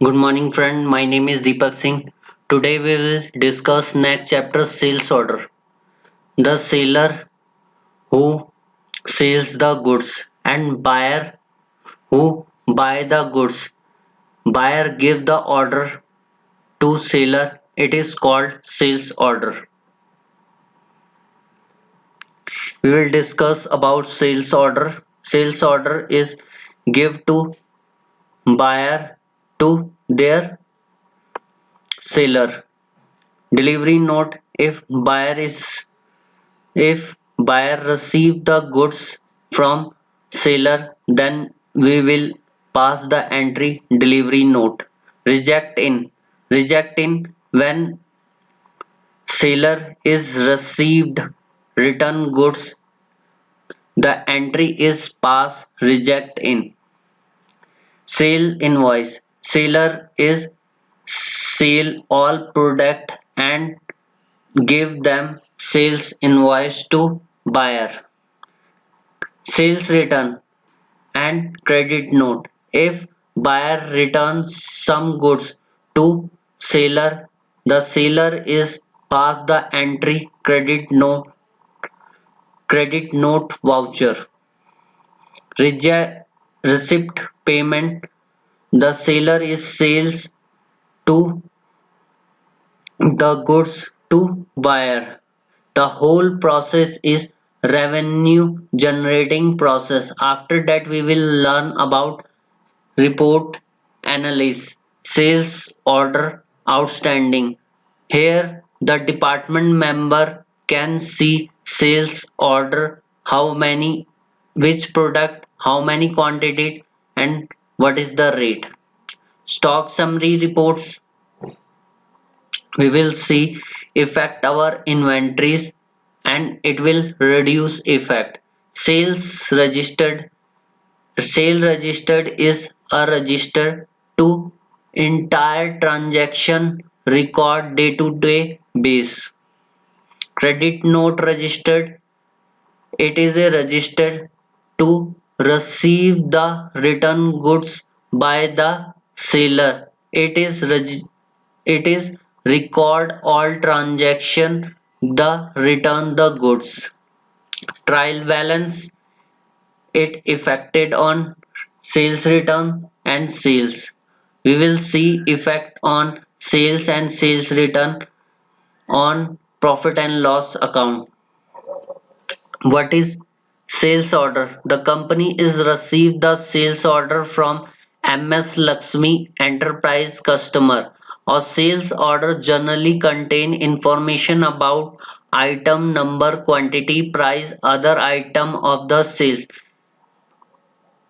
Good morning, friend. My name is Deepak Singh. Today we will discuss next chapter sales order. The seller who sells the goods and buyer who buy the goods. Buyer give the order to seller. It is called sales order. We will discuss about sales order. Sales order is give to buyer to their seller. Delivery note if buyer receive the goods from seller, then we will pass the entry delivery note. Reject in. Reject in when seller is received return goods, the entry is pass reject in. Sale invoice. Seller is sell all product and give them sales invoice to buyer. Sales return and credit note. If buyer returns some goods to seller, the seller is pass the entry credit note voucher. Receipt payment. The seller is sales to the goods to buyer. The whole process is revenue generating process. After that we will learn about report analysis, sales order outstanding. Here the department member can see sales order, how many, which product, how many quantity and what is the rate. Stock summary reports, we will see affect our inventories and it will reduce effect. Sales registered. Sale registered is a register to entire transaction record day-to-day base. Credit note registered. It is a register to receive the return goods by the seller. It is record all transaction the return the goods. Trial balance, it affected on sales return and sales. We will see effect on sales and sales return on profit and loss account. What is sales order? The company is received the sales order from MS Lakshmi Enterprise customer. Or sales order generally contain information about item number, quantity, price, other item of the sales.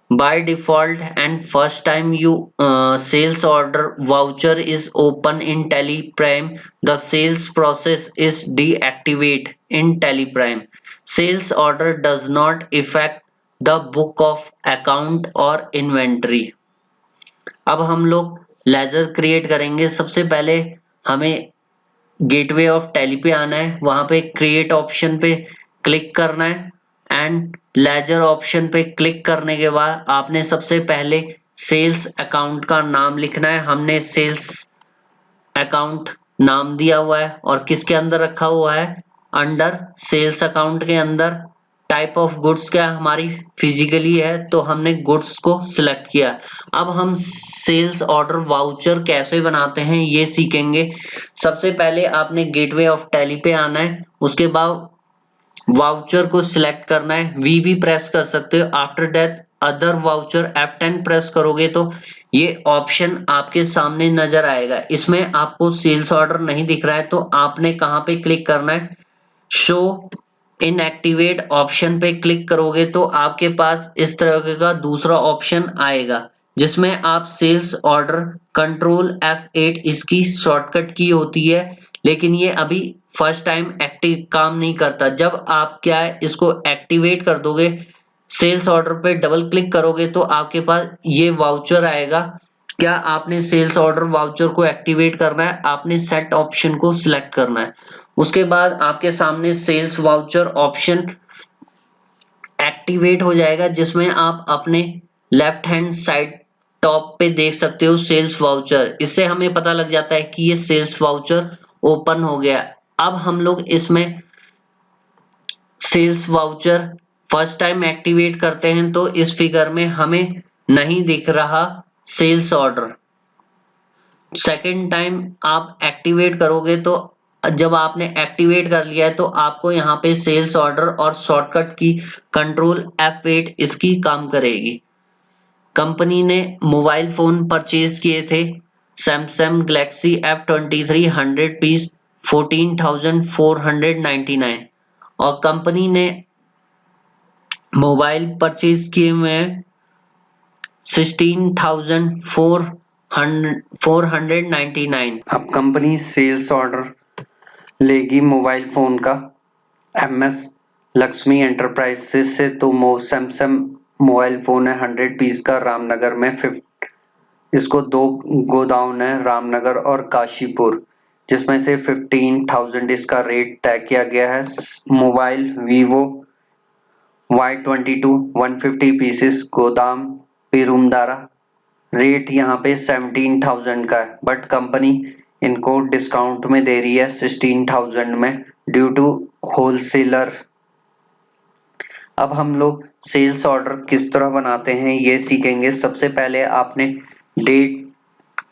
By default and first time you sales order voucher is open in Teleprime, the sales process is deactivate in Teleprime. Sales order does not affect the book of account or inventory. अब हम लोग laser create करेंगे. सबसे पहले हमें gateway of Tally पे आना है, वहां पे क्रिएट ऑप्शन पे क्लिक करना है एंड लेजर ऑप्शन पे क्लिक करने के बाद आपने सबसे पहले सेल्स अकाउंट का नाम लिखना है. हमने सेल्स अकाउंट नाम दिया हुआ है और किसके अंदर रखा हुआ है, अंडर सेल्स अकाउंट के अंदर. टाइप ऑफ गुड्स क्या हमारी फिजिकली है तो हमने गुड्स को सिलेक्ट किया. अब हम सेल्स ऑर्डर वाउचर कैसे बनाते हैं ये सीखेंगे. सबसे पहले आपने गेटवे ऑफ टैली पे आना है, उसके बाद वाउचर को सिलेक्ट करना है. वी भी प्रेस कर सकते हो. After that other voucher F10 press करोगे तो ये ऑप्शन आपके सामने नजर आएगा. इसमें आपको सेल्स ऑर्डर नहीं दिख रहा है तो आपने कहां पे क्लिक करना है, शो इनएक्टिवेट ऑप्शन पे क्लिक करोगे तो आपके पास इस तरह का दूसरा ऑप्शन आएगा जिसमें आप सेल्स ऑर्डर कंट्रोल F8 इसकी शॉर्टकट की होती है, लेकिन ये अभी फर्स्ट टाइम एक्टिव काम नहीं करता. जब आप क्या है इसको एक्टिवेट कर दोगे, सेल्स ऑर्डर पे डबल क्लिक करोगे तो आपके पास ये वाउचर आएगा. क्या आपने सेल्स ऑर्डर वाउचर को एक्टिवेट करना है, आपने सेट ऑप्शन को सिलेक्ट करना है. उसके बाद आपके सामने सेल्स वाउचर ऑप्शन एक्टिवेट हो जाएगा जिसमें आप अपने लेफ्ट हैंड साइड टॉप पे देख सकते हो सेल्स वाउचर, इससे हमें पता लग जाता है कि ये सेल्स वाउचर ओपन हो गया। अब हम लोग इसमें sales voucher first time activate करते हैं तो इस फिगर में हमें नहीं दिख रहा सेल्स ऑर्डर। सेकेंड टाइम आप एक्टिवेट करोगे तो जब आपने एक्टिवेट कर लिया है तो आपको यहाँ पे सेल्स ऑर्डर और शॉर्टकट की कंट्रोल F8 इसकी काम करेगी। कंपनी ने मोबाइल फोन परचेज किए थे सैमसंग गैलेक्सी F23 100 पीस 14,499 और कंपनी ने मोबाइल परचेज किए हुए हैं 16,499। अब कंपनी सेल्स ऑर्डर लेगी मोबाइल फोन का MS लक्ष्मी एंटरप्राइजेस से, तो सैमसंग मोबाइल फोन है 100 पीस का रामनगर में। इसको 2 गोदाउन है रामनगर और काशीपुर, जिसमें से 15,000 इसका रेट तय किया गया है। मोबाइल वीवो Y22 150 पीसेस गोदाम पेरुमदारा, रेट यहाँ पे 17,000 का है, बट कंपनी इनको डिस्काउंट में दे रही है 16,000 में ड्यू टू होलसेलर। अब हम लोग सेल्स ऑर्डर किस तरह बनाते हैं ये सीखेंगे। सबसे पहले आपने डेट,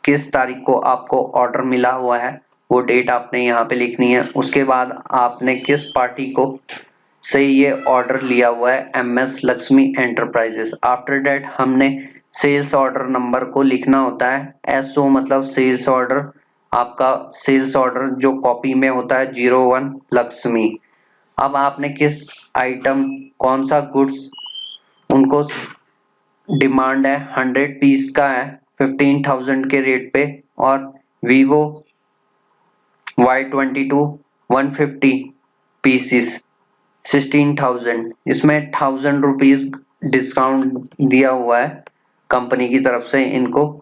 किस तारीख को आपको ऑर्डर मिला हुआ है वो डेट आपने यहाँ पे लिखनी है। उसके बाद आपने किस पार्टी को से ये ऑर्डर लिया हुआ है MS Lakshmi enterprises. After that हमने सेल्स ऑर्डर नंबर को लिखना होता है। SO मतलब सेल्स ऑर्डर, आपका सेल्स ऑर्डर जो कॉपी में होता है 01 लक्ष्मी। अब आपने किस आइटम, कौन सा गुड्स उनको डिमांड है 100 पीस का है 15,000 के रेट पे, और वीवो Y22 150 पीसीस 16,000, इसमें 1,000 रुपीज डिस्काउंट दिया हुआ है कंपनी की तरफ से। इनको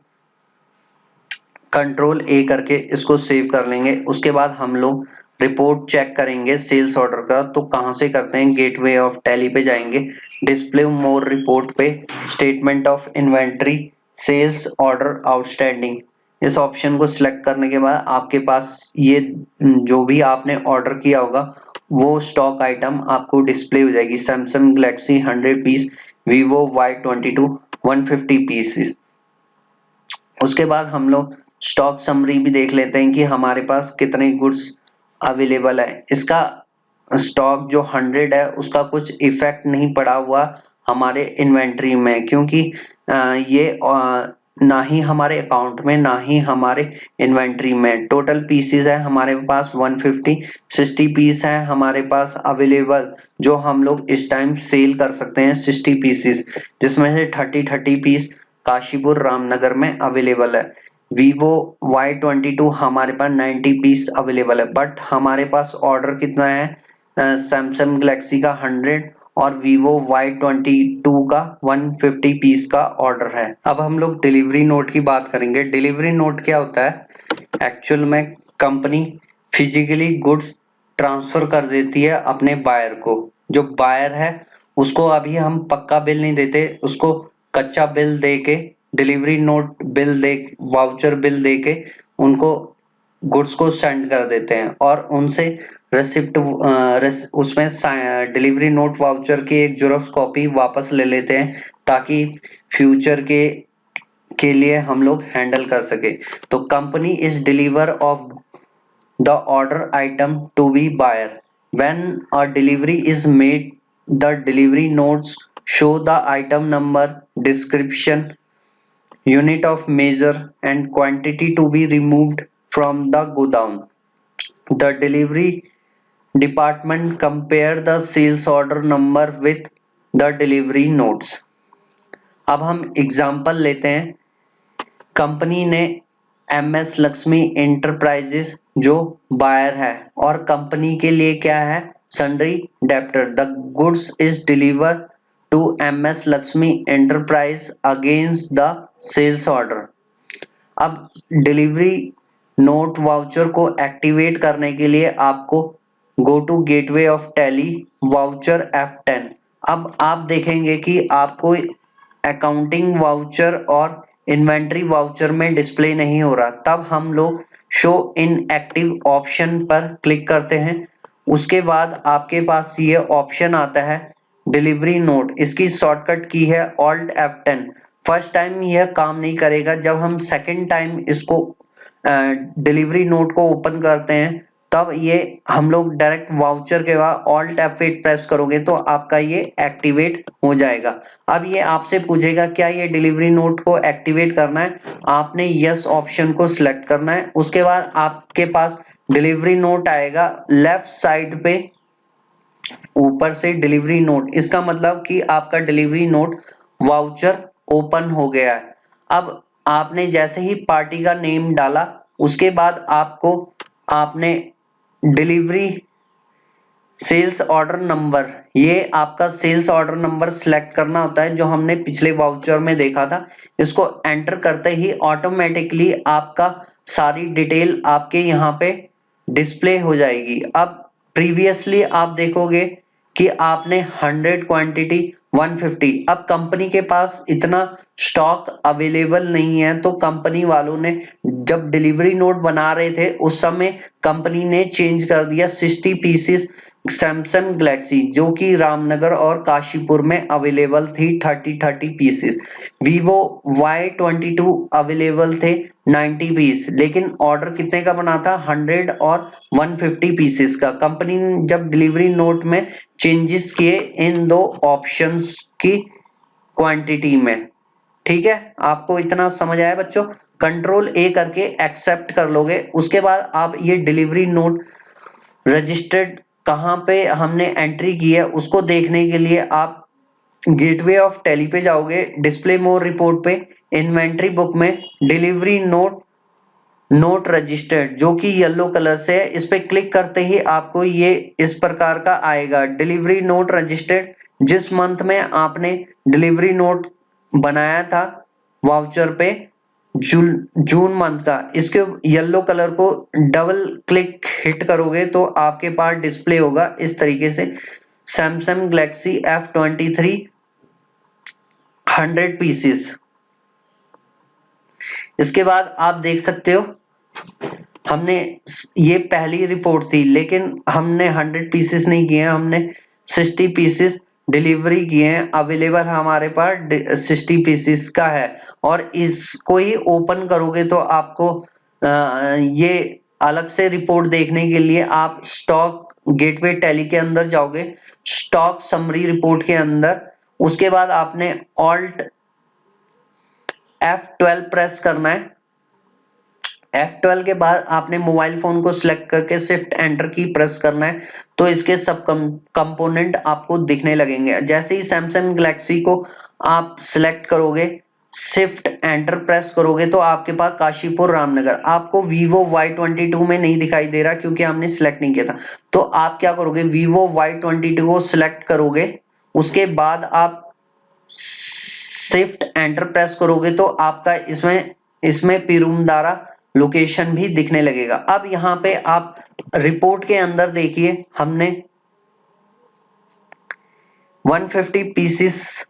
कंट्रोल A करके इसको सेव कर लेंगे। उसके बाद हम लोग रिपोर्ट चेक करेंगे सेल्स ऑर्डर का, तो कहाँ से करते हैं, गेटवे ऑफ टैली पे जाएंगे, डिस्प्ले मोर रिपोर्ट पे statement of inventory sales order outstanding, इस ऑप्शन को सिलेक्ट करने के बाद आपके पास ये जो भी आपने ऑर्डर किया होगा वो स्टॉक आइटम आपको डिस्प्ले हो जाएगी। Samsung Galaxy 100 piece, Vivo Y22 150 piece. उसके बाद हम लोग स्टॉक समरी भी देख लेते हैं कि हमारे पास कितने गुड्स अवेलेबल है। इसका स्टॉक जो 100 है उसका कुछ इफेक्ट नहीं पड़ा हुआ हमारे इन्वेंट्री में, क्योंकि ये ना ही हमारे अकाउंट में ना ही हमारे इन्वेंट्री में। टोटल पीसेस है हमारे पास 150, 60 पीस है हमारे पास अवेलेबल जो हम लोग इस टाइम सेल कर सकते हैं 60 पीसेस, जिसमें से 30 पीस काशीपुर रामनगर में अवेलेबल है। वीवो Y22 हमारे पास 90 पीस अवेलेबल है, बट हमारे पास ऑर्डर कितना है सैमसंग गैलेक्सी का 100 और वीवो Y22 का 150 पीस का ऑर्डर है। अब हम लोग डिलीवरी नोट की बात करेंगे। डिलीवरी नोट क्या होता है, एक्चुअल में कंपनी फिजिकली गुड्स ट्रांसफर कर देती है अपने बायर को। जो बायर है उसको अभी हम पक्का बिल नहीं देते, उसको कच्चा बिल दे के, डिलीवरी नोट बिल दे, वाउचर बिल दे के उनको गुड्स को सेंड कर देते हैं और उनसे रेसिप्ट उसमें डिलीवरी नोट वाउचर की एक जेरॉक्स कॉपी वापस ले लेते हैं, ताकि फ्यूचर के लिए हम लोग हैंडल कर सके। तो company is deliver of the order item to be buyer. When a delivery is made the delivery notes show the item number, description, unit of measure and quantity to be removed from the godown. The delivery department compare the sales order number with the delivery notes. अब हम example लेते हैं। Company ने MS Lakshmi enterprises जो buyer है और company के लिए क्या है sundry debtor, the goods is deliver to MS Lakshmi enterprise against the sales order. अब डिलीवरी नोट वाउचर को एक्टिवेट करने के लिए आपको go to gateway of Tally voucher F10। अब आप देखेंगे कि आपको अकाउंटिंग वाउचर और इन्वेंट्री वाउचर में डिस्प्ले नहीं हो रहा, तब हम लोग शो इन एक्टिव ऑप्शन पर क्लिक करते हैं। उसके बाद आपके पास ये ऑप्शन आता है डिलीवरी नोट, इसकी शॉर्टकट की है Alt F10। फर्स्ट टाइम यह काम नहीं करेगा, जब हम सेकेंड टाइम इसको डिलीवरी नोट को ओपन करते हैं तब ये हम लोग डायरेक्ट वाउचर के बाद Alt F8 प्रेस करोगे तो आपका ये एक्टिवेट हो जाएगा। अब ये आपसे पूछेगा क्या ये डिलीवरी नोट को एक्टिवेट करना है, आपने यस ऑप्शन को सिलेक्ट करना है। उसके बाद आपके पास डिलीवरी नोट आएगा लेफ्ट साइड पे ऊपर से डिलीवरी नोट, इसका मतलब कि आपका डिलीवरी नोट वाउचर ओपन हो गया है। अब आपने जैसे ही पार्टी का नेम डाला उसके बाद आपको आपने डिलीवरी सेल्स ऑर्डर नंबर, ये आपका सेल्स ऑर्डर नंबर सिलेक्ट करना होता है जो हमने पिछले वाउचर में देखा था। इसको एंटर करते ही ऑटोमेटिकली आपका सारी डिटेल आपके यहाँ पे डिस्प्ले हो जाएगी। अब प्रीवियसली आप देखोगे कि आपने 100 क्वांटिटी 150, अब कंपनी के पास इतना स्टॉक अवेलेबल नहीं है, तो कंपनी वालों ने जब डिलीवरी नोट बना रहे थे उस समय कंपनी ने चेंज कर दिया 60 पीसेस सैमसंग गैलेक्सी जो कि रामनगर और काशीपुर में अवेलेबल थी 30 पीसेस। वीवो Y22 अवेलेबल थे 90 पीस, लेकिन ऑर्डर कितने का बना था 100 और 150 पीसेस का। कंपनी ने जब डिलीवरी नोट में चेंजेस किए इन दो ऑप्शंस की क्वांटिटी में। ठीक है, आपको इतना समझ आया बच्चों? कंट्रोल ए करके एक्सेप्ट कर लोगे। उसके बाद आप ये डिलीवरी नोट रजिस्टर्ड कहाँ पे हमने एंट्री की है उसको देखने के लिए आप गेटवे ऑफ टैली पे जाओगे, डिस्प्ले मोर रिपोर्ट पे इन्वेंट्री बुक में डिलीवरी नोट रजिस्टर्ड जो कि येलो कलर से है, इस पे क्लिक करते ही आपको ये इस प्रकार का आएगा डिलीवरी नोट रजिस्टर्ड। जिस मंथ में आपने डिलीवरी नोट बनाया था वाउचर पे जून मंथ का, इसके येलो कलर को डबल क्लिक हिट करोगे तो आपके पास डिस्प्ले होगा इस तरीके से सैमसंग गैलेक्सी F23 100 पीसेस। इसके बाद आप देख सकते हो हमने ये पहली रिपोर्ट थी लेकिन हमने 100 पीसेस नहीं किए हैं, हमने 60 पीसेस डिलीवरी किए हैं। अवेलेबल हमारे पास 60 पीसेस का है और इसको ही ओपन करोगे तो आपको ये अलग से रिपोर्ट देखने के लिए आप स्टॉक गेटवे टैली के अंदर जाओगे, स्टॉक समरी रिपोर्ट के अंदर। उसके बाद आपने Alt F12 प्रेस करना है। F12 के बाद आपने मोबाइल फोन को सिलेक्ट करके शिफ्ट एंटर की प्रेस करना है तो इसके सब कंपोनेंट आपको दिखने लगेंगे। जैसे ही सैमसंग गैलेक्सी को आप सिलेक्ट करोगे, शिफ्ट एंटर प्रेस करोगे तो आपके पास काशीपुर रामनगर, आपको वीवो Y22 में नहीं दिखाई दे रहा क्योंकि हमने सिलेक्ट नहीं किया था। तो आप क्या करोगे, वीवो Y22 को सिलेक्ट करोगे, उसके बाद आप शिफ्ट एंटर प्रेस करोगे तो आपका इसमें पिरूमदारा लोकेशन भी दिखने लगेगा। अब यहाँ पे आप रिपोर्ट के अंदर देखिए हमने 150 पीसेस,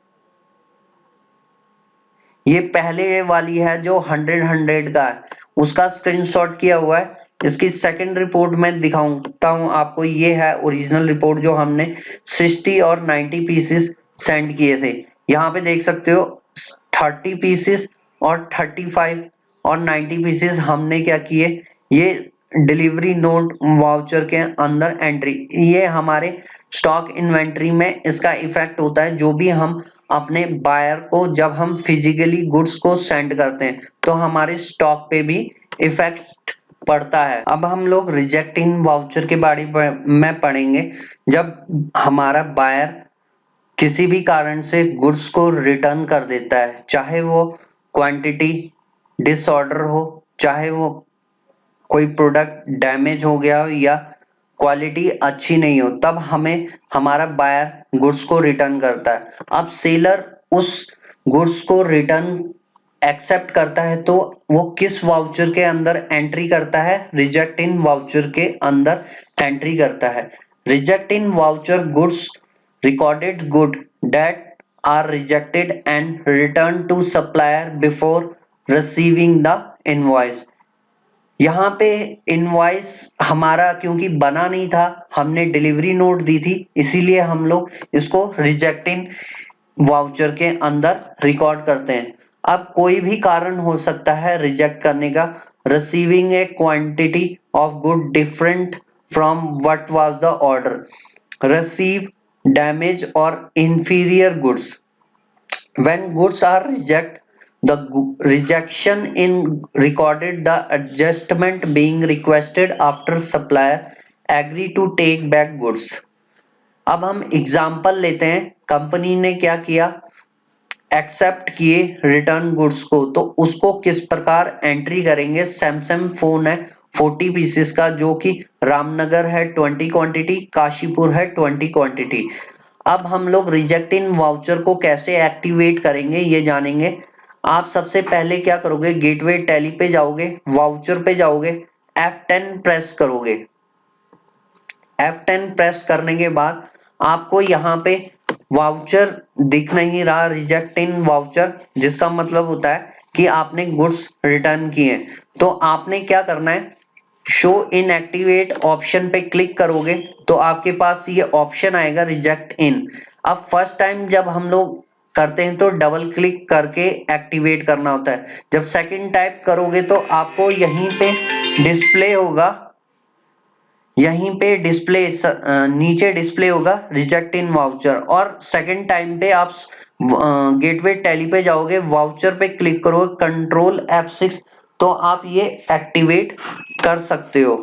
ये पहले वाली है जो 100 का है उसका स्क्रीनशॉट किया हुआ है। इसकी सेकंड रिपोर्ट में दिखाता हूं आपको, ये है ओरिजिनल रिपोर्ट जो हमने 60 और 90 पीसेस सेंड किए थे। यहाँ पे देख सकते हो 30 पीसेस और 35 और 90 पीसेस हमने क्या किए, ये डिलीवरी नोट वाउचर के अंदर एंट्री, ये हमारे स्टॉक इन्वेंट्री में इसका इफेक्ट होता है। जो भी हम अपने बायर को जब हम फिजिकली गुड्स को सेंड करते हैं तो हमारे स्टॉक पे भी इफेक्ट पड़ता है। अब हम लोग रिजेक्टिंग वाउचर के बारे में पढ़ेंगे। जब हमारा बायर किसी भी कारण से गुड्स को रिटर्न कर देता है, चाहे वो क्वांटिटी डिसऑर्डर हो, चाहे वो कोई प्रोडक्ट डैमेज हो गया हो या क्वालिटी अच्छी नहीं हो, तब हमें हमारा बायर गुड्स को रिटर्न करता है। अब सेलर उस गुड्स को रिटर्न एक्सेप्ट करता है तो वो किस वाउचर के अंदर एंट्री करता है, रिजेक्ट इन वाउचर के अंदर एंट्री करता है। Reject in voucher goods recorded good that are rejected and returned to supplier before receiving the invoice। यहाँ पे इनवॉइस हमारा क्योंकि बना नहीं था, हमने डिलीवरी नोट दी थी, इसीलिए हम लोग इसको रिजेक्टिंग वाउचर के अंदर रिकॉर्ड करते हैं। अब कोई भी कारण हो सकता है रिजेक्ट करने का। Receiving a quantity of good different from what was the order, receive damage और inferior goods. When goods are reject, the rejection in recorded the adjustment being requested after supplier agree to take back goods। अब हम example लेते हैं, company ने क्या किया, accept किए return goods को, तो उसको किस प्रकार एंट्री करेंगे। सैमसंग फोन है 40 पीसेस का, जो कि रामनगर है 20 क्वांटिटी, काशीपुर है 20 क्वांटिटी। अब हम लोग रिजेक्टिंग वाउचर को कैसे एक्टिवेट करेंगे ये जानेंगे। आप सबसे पहले क्या करोगे, गेटवे टैली पे जाओगे, वाउचर पे जाओगे, F10 प्रेस करोगे। F10 प्रेस करने के बाद आपको यहाँ पे वाउचर दिख नहीं रहा, रिजेक्टिंग वाउचर, जिसका मतलब होता है कि आपने गुड्स रिटर्न किए। तो आपने क्या करना है, शो इन एक्टिवेट ऑप्शन पे क्लिक करोगे तो आपके पास ये ऑप्शन आएगा रिजेक्ट इन। अब फर्स्ट टाइम जब हम लोग करते हैं तो डबल क्लिक करके एक्टिवेट करना होता है। जब सेकंड टाइप करोगे तो आपको यहीं पे डिस्प्ले होगा, यहीं पे डिस्प्ले नीचे डिस्प्ले होगा रिजेक्ट इन वाउचर। और सेकंड टाइम पे आप गेटवे टैली पे जाओगे, वाउचर पे क्लिक करोगे, कंट्रोल F6, तो आप ये एक्टिवेट कर सकते हो।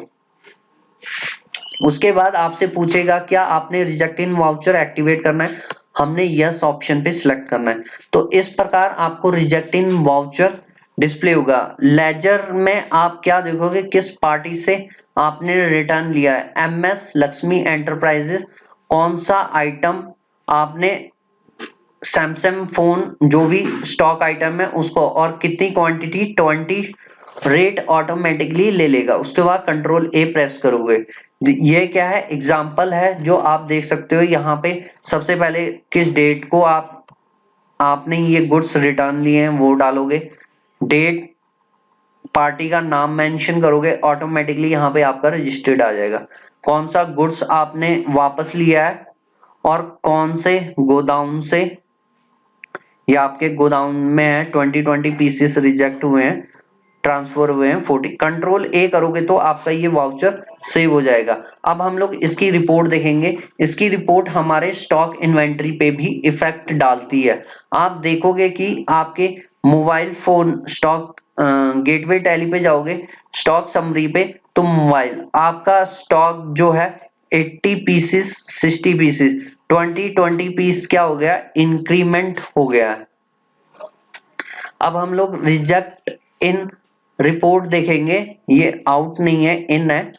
उसके बाद आपसे पूछेगा क्या आपने रिजेक्ट इन वाउचर एक्टिवेट करना है, हमने यस ऑप्शन पे सिलेक्ट करना है। तो इस प्रकार आपको रिजेक्ट इन वाउचर डिस्प्ले होगा। लेजर में आप क्या देखोगे, किस पार्टी से आपने रिटर्न लिया है, MS लक्ष्मी एंटरप्राइजेस, कौन सा आइटम आपने, सैमसंग फोन जो भी स्टॉक आइटम है उसको, और कितनी क्वांटिटी 20, रेट ऑटोमेटिकली ले लेगा। उसके बाद कंट्रोल A प्रेस करोगे। ये क्या है, एग्जांपल है जो आप देख सकते हो। यहाँ पे सबसे पहले किस डेट को आपने ये गुड्स रिटर्न लिए हैं वो डालोगे, डेट, पार्टी का नाम मेंशन करोगे, ऑटोमेटिकली यहाँ पे आपका रजिस्टर्ड आ जाएगा। कौन सा गुड्स आपने वापस लिया है और कौन से गोदाउन से, ये आपके गोदाउन में है 20 पीसेस रिजेक्ट हुए हैं, ट्रांसफर हुए हैं 40। कंट्रोल A करोगे तो आपका ये वाउचर सेव हो जाएगा। अब हम लोग इसकी रिपोर्ट देखेंगे। इसकी रिपोर्ट हमारे स्टॉक इन्वेंट्री पे भी इफेक्ट डालती है। आप देखोगे कि आपके mobile phone stock, gateway tally पे जाओगे, स्टॉक समरी पे, तो मोबाइल आपका स्टॉक जो है 80 पीसेस 60 पीसेस 20 पीस क्या हो गया, इंक्रीमेंट हो गया। अब हम लोग रिजेक्ट इन रिपोर्ट देखेंगे, ये आउट नहीं है, इन है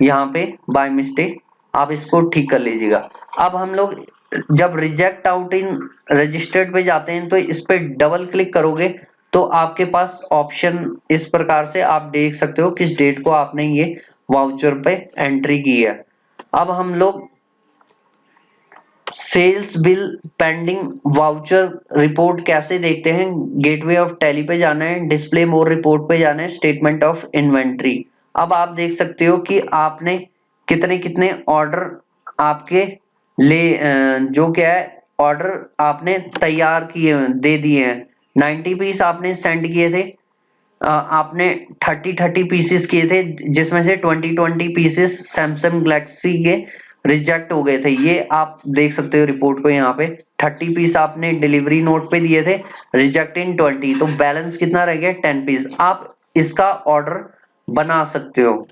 यहाँ पे बाय मिस्टेक, आप इसको ठीक कर लीजिएगा। अब हम लोग जब रिजेक्ट आउट इन रजिस्टर्ड पे जाते हैं तो इस पे डबल क्लिक करोगे तो आपके पास ऑप्शन इस प्रकार से आप देख सकते हो किस डेट को आपने ये वाउचर पे एंट्री की है। अब हम लोग sales bill pending voucher report कैसे देखते हैं, गेटवे ऑफ टैली पे जाना है, डिस्प्ले मोर रिपोर्ट पे जाना है, स्टेटमेंट ऑफ इन्वेंट्री। अब आप देख सकते हो कि आपने कितने कितने ऑर्डर आपके ले, जो क्या है, ऑर्डर आपने तैयार किए दे दिए हैं। 90 पीस आपने सेंड किए थे, आपने 30 पीसेस किए थे, जिसमें से 20 पीसेस सैमसंग गैलेक्सी के रिजेक्ट हो गए थे। ये आप देख सकते हो रिपोर्ट को, यहाँ पे 30 पीस आपने डिलीवरी नोट पे दिए थे, रिजेक्ट इन 20, तो बैलेंस कितना रह गया 10 पीस। आप इसका ऑर्डर बना सकते हो।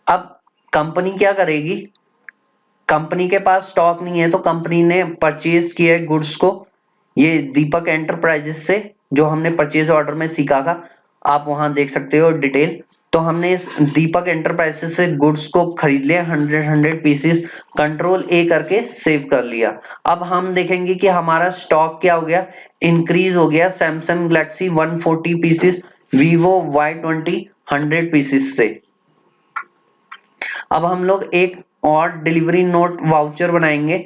अब कंपनी क्या करेगी, कंपनी के पास स्टॉक नहीं है तो कंपनी ने परचेज किया है गुड्स को, ये दीपक एंटरप्राइजेस से, जो हमने परचेज ऑर्डर में सीखा था, आप वहां देख सकते हो डिटेल। तो हमने इस दीपक एंटरप्राइजेस से गुड्स को खरीद लिया 100 पीसेस, कंट्रोल A करके सेव कर लिया। अब हम देखेंगे कि हमारा स्टॉक क्या हो गया, इंक्रीज हो गया, Samsung Galaxy 140 pieces, Vivo Y20 100 pieces से। अब हम लोग एक और डिलीवरी नोट वाउचर बनाएंगे।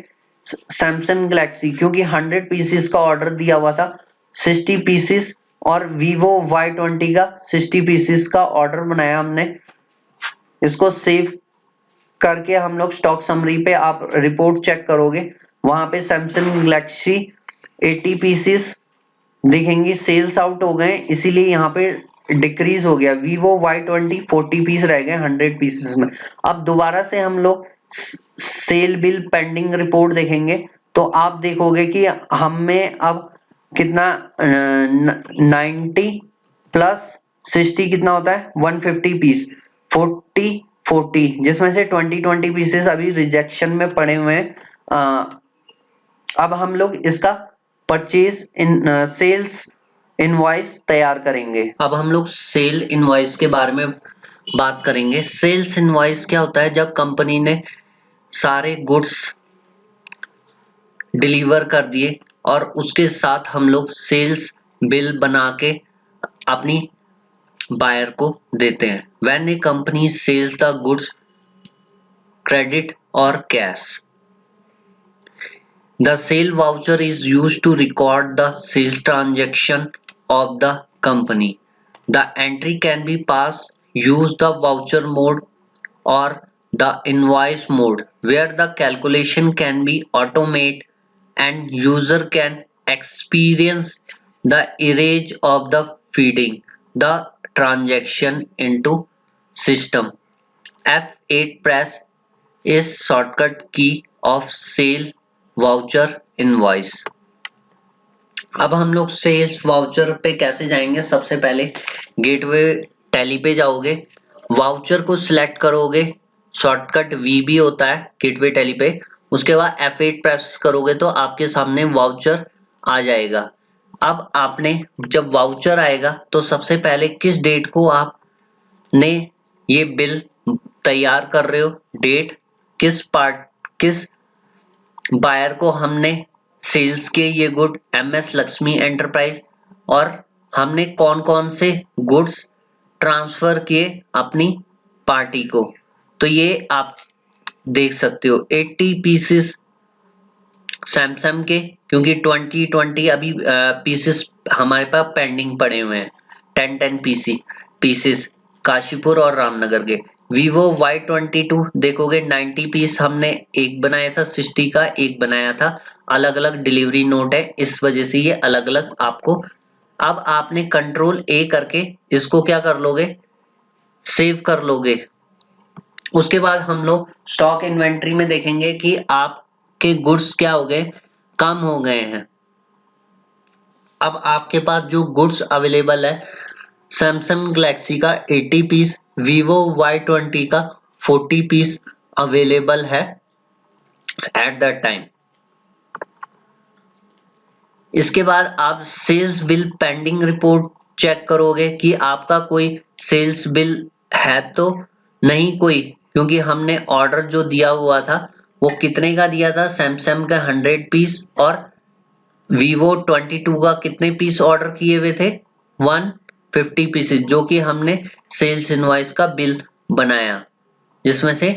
सैमसंग गैलेक्सी, क्योंकि 100 पीसेस का ऑर्डर दिया हुआ था, 60 पीसेस, और वीवो Y20 का 60 पीसेस का ऑर्डर बनाया हमने। इसको सेव करके हम लोग स्टॉक समरी पे आप रिपोर्ट चेक करोगे, वहां पे सैमसंग गैलेक्सी 80 पीसेस दिखेंगी, सेल्स आउट हो गए, इसीलिए यहाँ पे डिक्रीज हो गया। वीवो Y20 40 पीस रह गए 100 पीसेस में। अब दोबारा से हम लोग सेल बिल पेंडिंग रिपोर्ट देखेंगे, तो आप देखोगे कि हमें अब कितना 90 प्लस 60 कितना होता है 150 पीस, 40 जिसमें से 20 पीसेस अभी रिजेक्शन में पड़े हुए हैं। अब हम लोग इसका परचेज सेल्स इनवॉइस तैयार करेंगे। अब हम लोग सेल इनवॉइस के बारे में बात करेंगे। सेल्स इनवॉइस क्या होता है? जब कंपनी ने सारे गुड्स डिलीवर कर दिए और उसके साथ हम लोग सेल्स बिल बना के अपनी बायर को देते हैं। When a company sells the goods credit और cash, the sale voucher is used to record the sales transaction of the company. The entry can be passed, use the voucher mode or the invoice mode, where the calculation can be automated and user can experience the erase of the feeding the transaction into system. F8 press is shortcut key of sale voucher invoice. अब हम लोग sales voucher पे कैसे जाएंगे? सबसे पहले gateway tally पे जाओगे, वाउचर को सिलेक्ट करोगे, शॉर्टकट वी भी होता है गेटवे टैली पे, उसके बाद F8 प्रेस करोगे तो आपके सामने वाउचर आ जाएगा। अब आपने जब वाउचर आएगा तो सबसे पहले किस डेट को आपने ये बिल तैयार कर रहे हो, डेट, किस बायर को हमने सेल्स के ये गुड, MS लक्ष्मी एंटरप्राइज, और हमने कौन कौन से गुड्स ट्रांसफर किए अपनी पार्टी को, तो ये आप देख सकते हो। 80 पीसेस सैमसंग के, क्योंकि 20 अभी पीसेस हमारे पास पेंडिंग पड़े हुए हैं, 10 पीसेस काशीपुर और रामनगर के। वीवो Y22 देखोगे 90 पीस हमने एक बनाया था, 60 का एक बनाया था, अलग अलग डिलीवरी नोट है, इस वजह से ये अलग अलग आपको। अब आपने कंट्रोल A करके इसको क्या कर लोगे, सेव कर लोगे। उसके बाद हम लोग स्टॉक इन्वेंट्री में देखेंगे कि आपके गुड्स क्या हो गए, कम हो गए हैं। अब आपके पास जो गुड्स अवेलेबल है, सैमसंग गैलेक्सी का 80 पीस, वीवो Y20 का 40 पीस अवेलेबल है एट दैट टाइम। इसके बाद आप sales bill pending report check करोगे कि आपका कोई सेल्स बिल है तो नहीं कोई, क्योंकि हमने ऑर्डर जो दिया हुआ था वो कितने का दिया था, सैमसंग का 100 पीस और वीवो 22 का कितने पीस ऑर्डर किए हुए थे, 150 पीसेस, जो कि हमने सेल्स इनवॉइस का बिल बनाया, जिसमें से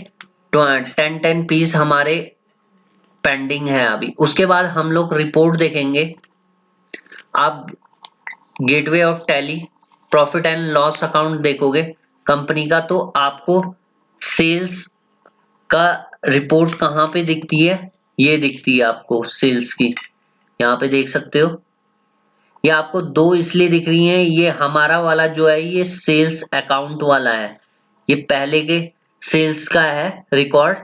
10 पीस हमारे पेंडिंग है अभी। उसके बाद हम लोग रिपोर्ट देखेंगे। आप gateway of tally profit and loss account देखोगे कंपनी का, तो आपको सेल्स का रिपोर्ट कहाँ पे दिखती है, ये दिखती है आपको सेल्स की, यहाँ पे देख सकते हो। ये आपको दो इसलिए दिख रही हैं, ये हमारा वाला जो है ये सेल्स अकाउंट वाला है, ये पहले के सेल्स का है रिकॉर्ड,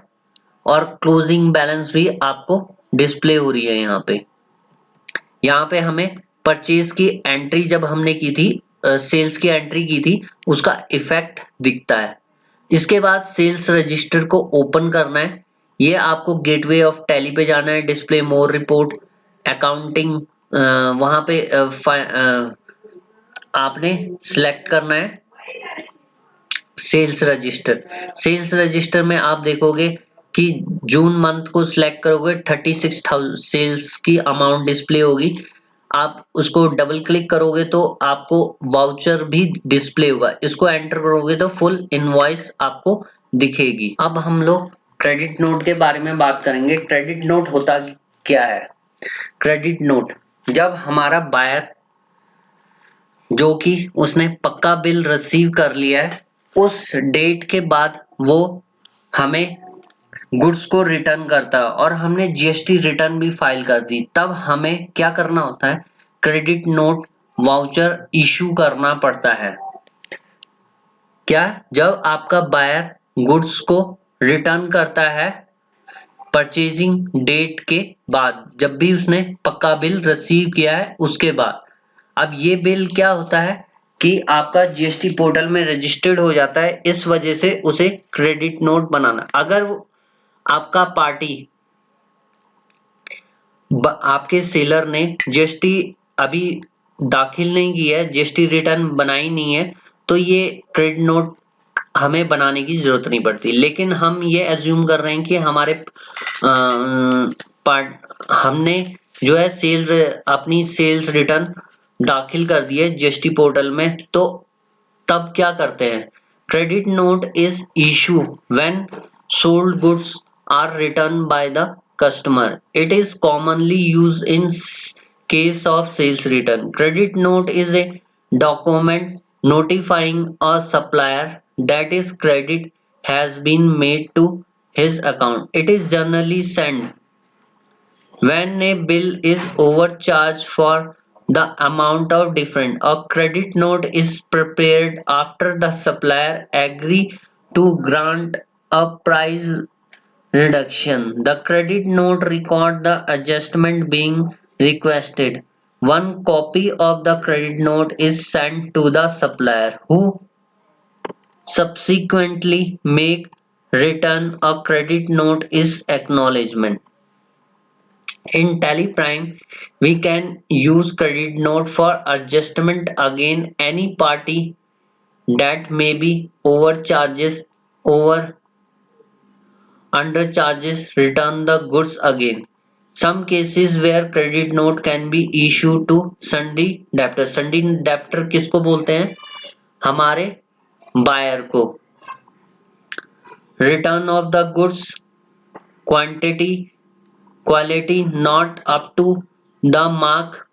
और क्लोजिंग बैलेंस भी आपको डिस्प्ले हो रही है यहाँ पे। यहाँ पे हमें परचेज की एंट्री जब हमने की थी, सेल्स की एंट्री की थी, उसका इफेक्ट दिखता है। इसके बाद सेल्स रजिस्टर को ओपन करना है, ये आपको गेटवे ऑफ टैली पे जाना है, डिस्प्ले मोर रिपोर्ट अकाउंटिंग, वहां पे आपने सिलेक्ट करना है सेल्स रजिस्टर। सेल्स रजिस्टर में आप देखोगे कि जून मंथ को सिलेक्ट करोगे, 36,000 सेल्स की अमाउंट डिस्प्ले होगी। आप उसको डबल क्लिक करोगे तो आपको वाउचर भी डिस्प्ले होगा, इसको एंटर करोगे तो फुल इनवॉइस आपको दिखेगी। अब हम लोग क्रेडिट नोट के बारे में बात करेंगे। क्रेडिट नोट होता क्या है? क्रेडिट नोट, जब हमारा बायर जो कि उसने पक्का बिल रिसीव कर लिया है, उस डेट के बाद वो हमें गुड्स को रिटर्न करता है और हमने जीएसटी रिटर्न भी फाइल कर दी, तब हमें क्या करना होता है? क्रेडिट नोट वाउचर इशू करना पड़ता है। क्या? जब आपका बायर गुड्स को रिटर्न करता है परचेजिंग डेट के बाद, जब भी उसने पक्का बिल रिसीव किया है उसके बाद। अब ये बिल क्या होता है कि आपका जीएसटी पोर्टल में रजिस्टर्ड हो जाता है, इस वजह से उसे क्रेडिट नोट बनाना। अगर आपका पार्टी आपके सेलर ने जीएसटी अभी दाखिल नहीं की है, जीएसटी रिटर्न बनाई नहीं है, तो ये क्रेडिट नोट हमें बनाने की जरूरत नहीं पड़ती। लेकिन हम ये एज्यूम कर रहे हैं कि हमारे हमने जो है अपनी सेल्स रिटर्न दाखिल कर दी है जीएसटी पोर्टल में, तो तब क्या करते हैं? Credit note is issue when sold goods are return by the customer. It is commonly used in case of sales return. Credit note is a document notifying a supplier that his credit has been made to his account. It is generally sent when a bill is overcharged for the amount of difference. A credit note is prepared after the supplier agree to grant a price reduction. The credit note record the adjustment being requested. One copy of the credit note is sent to the supplier, who subsequently make return a credit note is acknowledgement. In Teleprime, we can use credit note for adjustment against any party that may be overcharges over undercharges return the goods again. Some cases where credit note can be issued to Sunday debtor. Sunday debtor किसको बोलते हैं? हमारे buyer को। Return of the goods quality not up to the mark,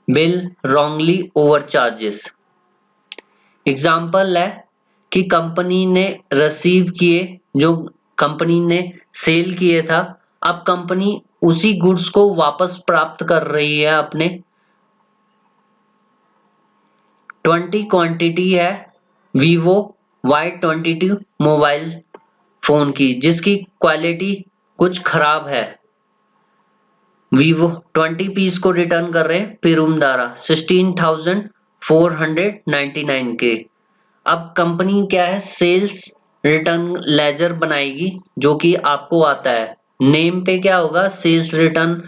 bill wrongly overcharges. Example है कि company ने receive किए, जो कंपनी ने सेल किए था, अब कंपनी उसी गुड्स को वापस प्राप्त कर रही है अपने 20 क्वांटिटी है वीवो Y22 मोबाइल फोन की, जिसकी क्वालिटी कुछ खराब है। वीवो 20 पीस को रिटर्न कर रहे हैं पिरुम द्वारा 16,499 के। अब कंपनी क्या है? सेल्स रिटर्न लेजर बनाएगी, जो कि आपको आता है। नेम पे क्या होगा? Sales return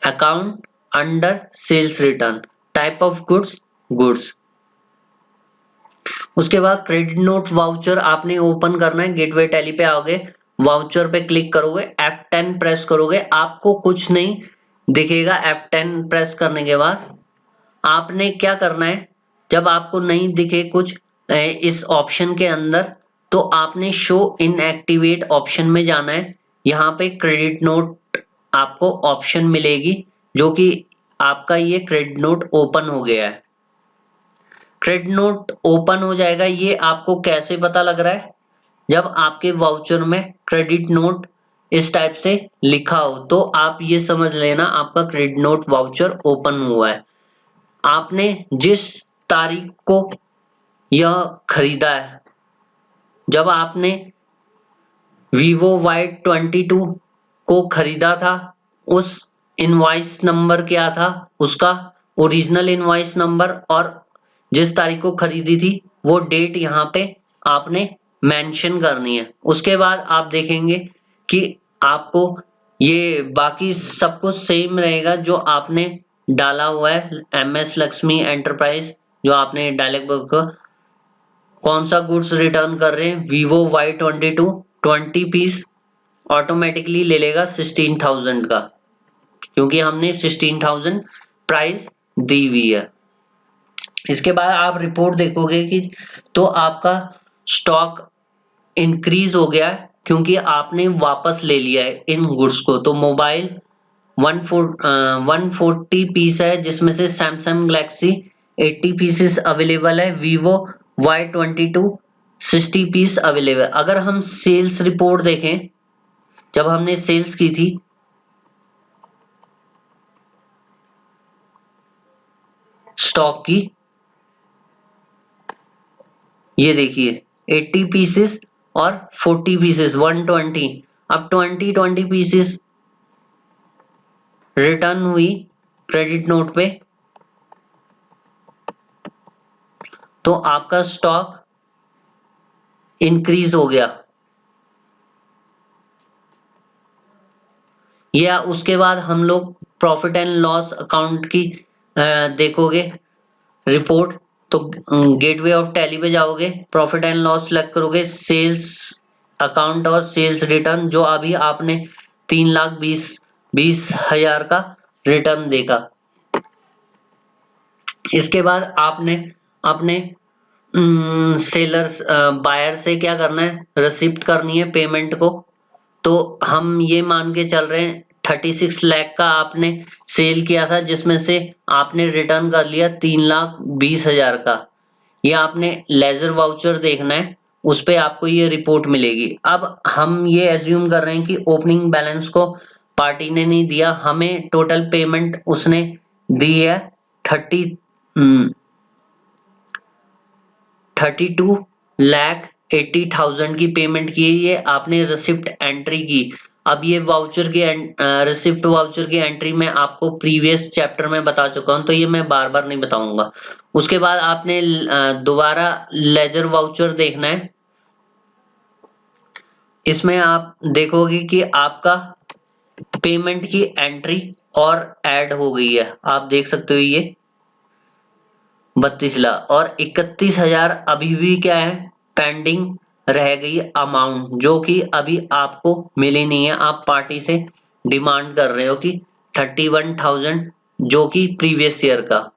account under sales return, type of goods. उसके बाद क्रेडिट नोट वाउचर आपने ओपन करना है। गेटवे टैली पे आओगे, वाउचर पे क्लिक करोगे, F10 प्रेस करोगे, आपको कुछ नहीं दिखेगा। F10 प्रेस करने के बाद आपने क्या करना है? जब आपको नहीं दिखे कुछ इस ऑप्शन के अंदर, तो आपने शो इनएक्टिवेट ऑप्शन में जाना है। यहाँ पे क्रेडिट नोट आपको ऑप्शन मिलेगी, जो कि आपका ये क्रेडिट नोट ओपन हो गया है। क्रेडिट नोट ओपन हो जाएगा। ये आपको कैसे पता लग रहा है? जब आपके वाउचर में क्रेडिट नोट इस टाइप से लिखा हो, तो आप ये समझ लेना आपका क्रेडिट नोट वाउचर ओपन हुआ है। आपने जिस तारीख को यह खरीदा है, जब आपने वीवो Y22 को खरीदा था, उस इनवॉइस नंबर क्या था? उसका ओरिजिनल इनवॉइस नंबर और जिस तारीख को खरीदी थी वो डेट यहाँ पे आपने मेंशन करनी है। उसके बाद आप देखेंगे कि आपको ये बाकी सब कुछ सेम रहेगा जो आपने डाला हुआ है। MS लक्ष्मी एंटरप्राइज जो आपने डायलेक्ट बुक, कौन सा गुड्स रिटर्न कर रहे हैं? वीवो Y22 20 पीस ऑटोमेटिकली ले लेगा 16,000 का, क्योंकि हमने 16,000 प्राइस दी हुई है। इसके बाद आप रिपोर्ट देखोगे कि तो आपका स्टॉक इंक्रीज हो गया है, क्योंकि आपने वापस ले लिया है इन गुड्स को। तो मोबाइल 140 पीस है, जिसमें से सैमसंग गैलेक्सी 80 पीसेस अवेलेबल है, वीवो Y22 60 पीस अवेलेबल। अगर हम सेल्स रिपोर्ट देखें, जब हमने सेल्स की थी स्टॉक की, ये देखिए 80 पीसेस और 40 पीसेस 120। अब 20 पीसेस रिटर्न हुई क्रेडिट नोट पे, तो आपका स्टॉक इंक्रीज हो गया। या उसके बाद हम लोग प्रॉफिट एंड लॉस अकाउंट की देखोगे रिपोर्ट, तो गेटवे ऑफ टैली पे जाओगे, प्रॉफिट एंड लॉस सेलेक्ट करोगे, सेल्स अकाउंट और सेल्स रिटर्न, जो अभी आपने 3,20,20,000 का रिटर्न देखा। इसके बाद आपने अपने सेलर्स बायर से क्या करना है, रिसिप्ट करनी है पेमेंट को। तो हम ये मान के चल रहे हैं 36 लाख का आपने सेल किया था, जिसमें से आपने रिटर्न कर लिया 3,20,000 का। ये आपने लेजर वाउचर देखना है, उस पे आपको ये रिपोर्ट मिलेगी। अब हम ये एज्यूम कर रहे हैं कि ओपनिंग बैलेंस को पार्टी ने नहीं दिया, हमें टोटल पेमेंट उसने दी है 32,80,000 की पेमेंट की है। ये आपने रिसिप्ट एंट्री की। अब ये वाउचर की रिसिप्ट वाउचर की एंट्री मैं आपको प्रीवियस चैप्टर में बता चुका हूं, तो ये मैं बार बार नहीं बताऊंगा। उसके बाद आपने दोबारा लेजर वाउचर देखना है। इसमें आप देखोगे कि आपका पेमेंट की एंट्री और ऐड हो गई है, आप देख सकते हो ये 32 लाख, और 31,000 अभी भी क्या है, पेंडिंग रह गई अमाउंट, जो कि अभी आपको मिली नहीं है। आप पार्टी से डिमांड कर रहे हो कि 31,000, जो कि प्रीवियस ईयर का।